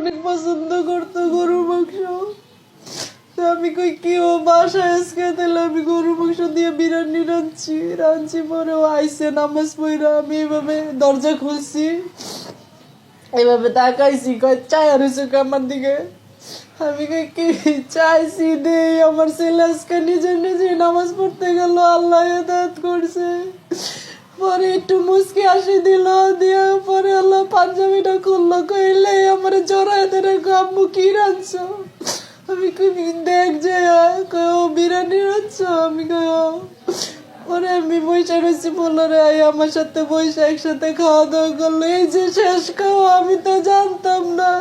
অনেক পছন্দ করতো গরুর মাংস। তো আমি কই কি ও বাসায় আজকে, তাহলে আমি গরুর মাংস দিয়ে বিরিয়ানি রাঁধছি। পরে ও আইসে নামাজ পড়া, আমি এইভাবে দরজা খুলছি, এইভাবে তাকাইছি, কয় চায় রয়েছে আমার দিকে। আমি কই কি চাইছি দে, আমার ছেলে আজকে নিজে নামাজ পড়তে গেল, আল্লাহ হেদায়েত করছে। পরে একটু মুসকি হাসি দিল, দিয়ে পরে আল্লাহ পাঞ্জাবিটা খুললো, কইলে আমার জড়ায় ধরে আম্মু কি রাঁধছো। আমি কই দেখ যে ও বিরিয়ানি রাঁধছো। আমি কই পরে আমি বৈশা রয়েছি, বললো রে আমার সাথে বৈশা একসাথে খাওয়া দাওয়া করলো। এই যে শেষ খাওয়া, আমি তো জানতাম না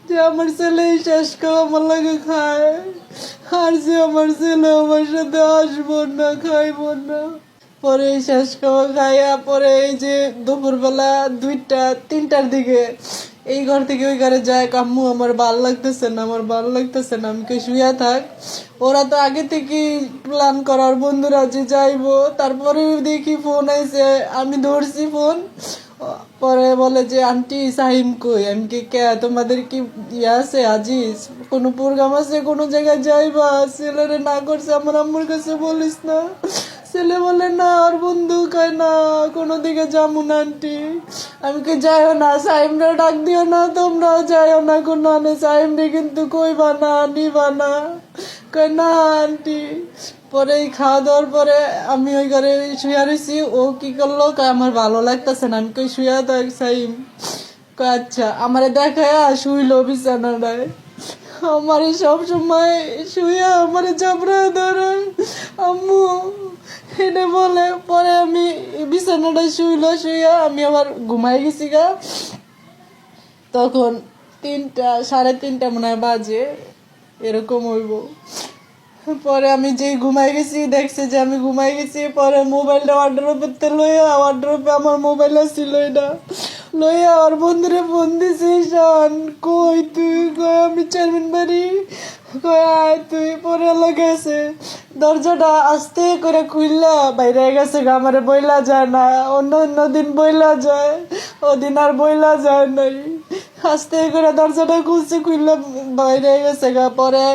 যে আমার ছেলে এই শেষ খাওয়া আমার লাগে খায়, আর যে আমার ছেলে আমার সাথে আসবো না, খাইবো না। পরে এই শেষ খাওয়া খাইয়া পরে এই যে দুপুরবেলা 2টা-3টার দিকে এই ঘর থেকে ওই ঘরে যায়, আম্মু আমার ভাল লাগতেছে না, আমি কে শুয়ে থাক। ওরা তো আগে থেকে প্ল্যান করার, বন্ধুরা যে যাইবো। তারপরে দেখি ফোন আইছে, আমি ধরছি ফোন। পরে বলে যে আন্টি সাহিম কই। আমি কি কে তোমাদের কি ইয়ে আছে আজিজ, কোনো প্রোগ্রাম আছে, কোনো জায়গায় যাইবা? ছেলেরে না করছে আমার আম্মুর কাছে বলিস না। ছেলে বলে না, আর বন্ধু কয় না কোনো দিকে যাবো না আন্টি। আমি কি যাইও না, সাইমরা ডাক দিও না, তোমরাও যাইও না কোনো আনে, সাইমরে কিন্তু কইবা না, নিবা না। কয় না আন্টি। পরে এই খাওয়া দাওয়ার পরে আমি ওই ঘরে শুয়ে রয়েছি। ও কি করলো, কয় আমার ভালো লাগতেছে না। আমি কই শুয়ে থাক সাইম। কয় আচ্ছা। আমারে দেখায় শুইলো বিছানাটায়, আমারে সবসময় শুইয়া আমারে চাপড়া ধরে আম্মু এটা বলে। পরে আমি বিছানাটায় শুইয়া আমি আবার ঘুমাই গেছি গা। তখন 3টা-3:30 মনে হয় বাজে, এরকম হইব। পরে আমি যেই ঘুমাই গেছি, দেখছে যে আমি ঘুমাই গেছি। পরে মোবাইলটা ওয়ার্ড্রোবেতে লইয়া, ওয়ার্ড্রোবে আমার মোবাইল আসছিল, এটা লইয়া আর বন্ধুরে ফোন দিছি, শান কই তুই? কয় আমি চেয়ারম্যান বাড়ি। কয় আয় তুই। পরে গেছে, দরজাটা আস্তে করে খুললা বাইরে গেছে গা, আমারে বইলা যায় না। অন্য দিন বইলা যায়, ওদিন আর বইলা যায় নাই। আস্তে করে দরজাটা খুললা বাইরে গেছে গা। পরে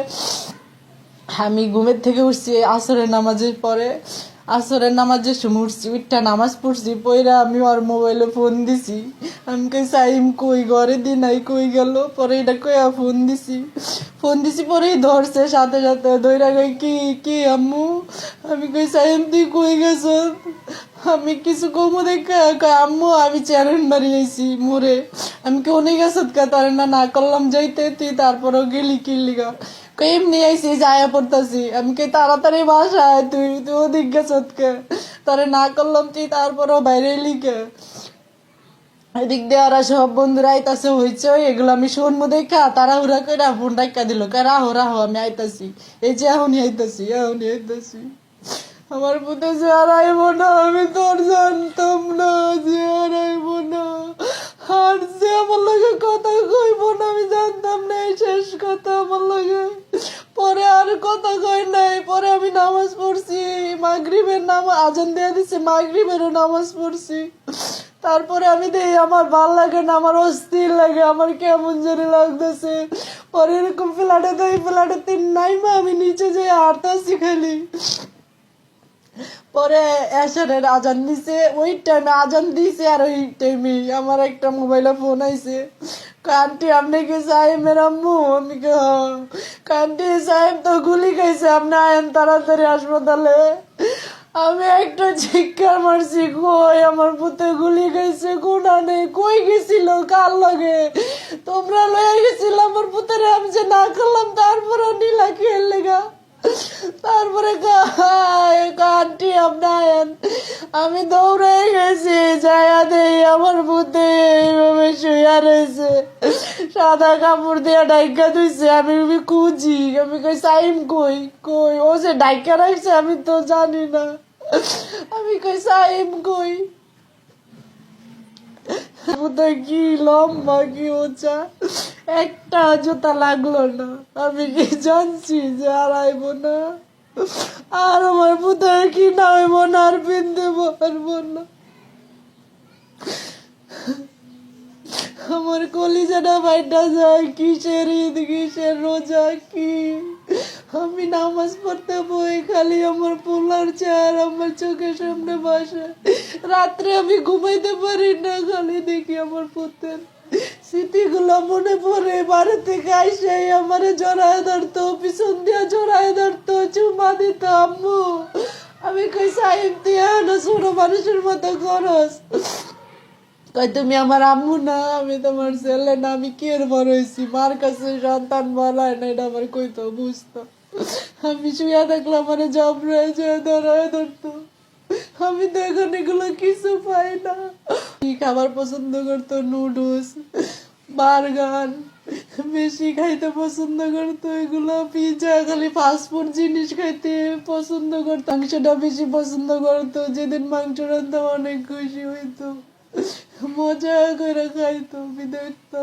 আমি ঘুমের থেকে উঠছি আসরের নামাজের সময় উঠছি, উঠটা নামাজ পড়ছি, পইরা আমি ওর মোবাইলে ফোন দিছি। আমি কই সাইম কই, ঘরে দি নাই, কই গেল? পরে এটা কইয়া ফোন দিছি। পরেই ধরছে, সাথে দইরা কই কি আম্মু। আমি কই সাইম তুই কই গেছ? আমি কিছু কমু দেখা, আম্মু আমি চেয়ারম্যান বাড়ি আইছি মোরে। আমি কি অনেক গেছত কা, তার না করলাম যাইতে, তুই তারপরেও গেলি কি লিগা? এমনি আইসি, যায়া পড়তাছি। আমি কি তাড়াতাড়ি বাসায়, তুই ওদিক গেছত কে? তোরে না করলাম তুই তারপরেও বাইরে লিখে। এদিক দিয়ে ওরা সব বন্ধুরা আইতাছে, হইছে এগুলো আমি শুনবো দেখা তাড়াহুড়া করে ফোন ডাক্কা দিল, রাহো আমি আইতাছি, এই যে এখনই আইতাছি। আমার পুতে যে হারাইব না, আমি তোর জানতাম না যে হারাইব না। আর যে আমার লগে কথা কইব না, আমি জানতাম না এই শেষ কথা আমার লগে। পরে আর কথা কই নাই। পরে আমি নামাজ পড়ছি, মাগরিবের আজান দিয়ে দিছে, মাগরিবেরও নামাজ পড়ছি। তারপরে আমি দেখি আমার ভাল লাগে না, আমার অস্থির লাগে, আমার কেমন জানি লাগতেছে। পরে এরকম ফ্ল্যাটে 3 নাইমা আমি নিচে যেয়ে হাঁটতেছি খালি। পরে এশারের আজান দিছে, ওই টাইমে আজান দিছে, আর ওই টাইমে আমার একটা মোবাইলে ফোন আইছে। কান্টি আপনি কি সাহেবের আম্মু? আমি কি কান্টি সাহেব তো গুলি খাইছে, আপনি আয়েন তাড়াতাড়ি হাসপাতালে। আমি একটা চিৎকার মারছি, কই আমার পুতে গুলি খাইছে, কোনা নেই, কই গেছিল, কার লাগে? তোমরা লয়ে গেছিল আমার পুতের, আমি যে না করলাম, তারপরে নীলা খেললে গা। তারপরে কান্টি আপনার আমি দৌড়ে গেছি, যাইয়া দেই আমার পুতে এইভাবে শুয়া রয়েছে, সাদা কাপড় দিয়ে ডাইকা ধুইছে। আমি খুঁজি, আমি কই সাইম কই, ও যে ডাইকা রাখছে আমি তো জানি না। আমি কই সাইম কই, কি লম্বা, কি উঁচা, একটা জুতা লাগলো না। আমি কি জানছি যে হারাইব না, আর আমার পুতের কি না হইব না, আর পিনতে পারবো না। আমার কলিজাটা বাইটা যায়, কিসের ঈদ কিসের রোজা কি। আমি নামাজ পড়তে বই, খালি আমার পোলার চেয়ার আমার চোখের সামনে বসে। রাত্রে আমি ঘুমাইতে পারি না, খালি দেখি আমার পুতের স্মৃতিগুলো মনে পড়ে। বাড়ি থেকে আইসে আমারে জড়ায় ধরতো, পিছন দিয়ে জড়ায় ধরতো, চুমা দিত আম্মু। আমি কই সাহেব দিয়া না ছোট মানুষের মতো খরচ। কই তুমি আমার আম্মু না, আমি তোমার ছেলে না, আমি কি এর বড় হয়েছি, মার কাছে সন্তান বলায় না, এটা আমার কইতো বুঝতো। আমি শুয়ে থাকলে আমার জবরায় যে ধরায় ধরতো। আমি তো এখন এগুলো কিছু পাই না। কি খাবার পছন্দ করতো, নুডলস, বার্গার বেশি খাইতে পছন্দ করতো, এগুলো পিৎজা, খালি ফাস্টফুড জিনিস খাইতে পছন্দ করতো। মাংসটা বেশি পছন্দ করতো, যেদিন মাংস রান্তাম অনেক খুশি হইতো, মজা করে খাইতো, আমি দেখতো।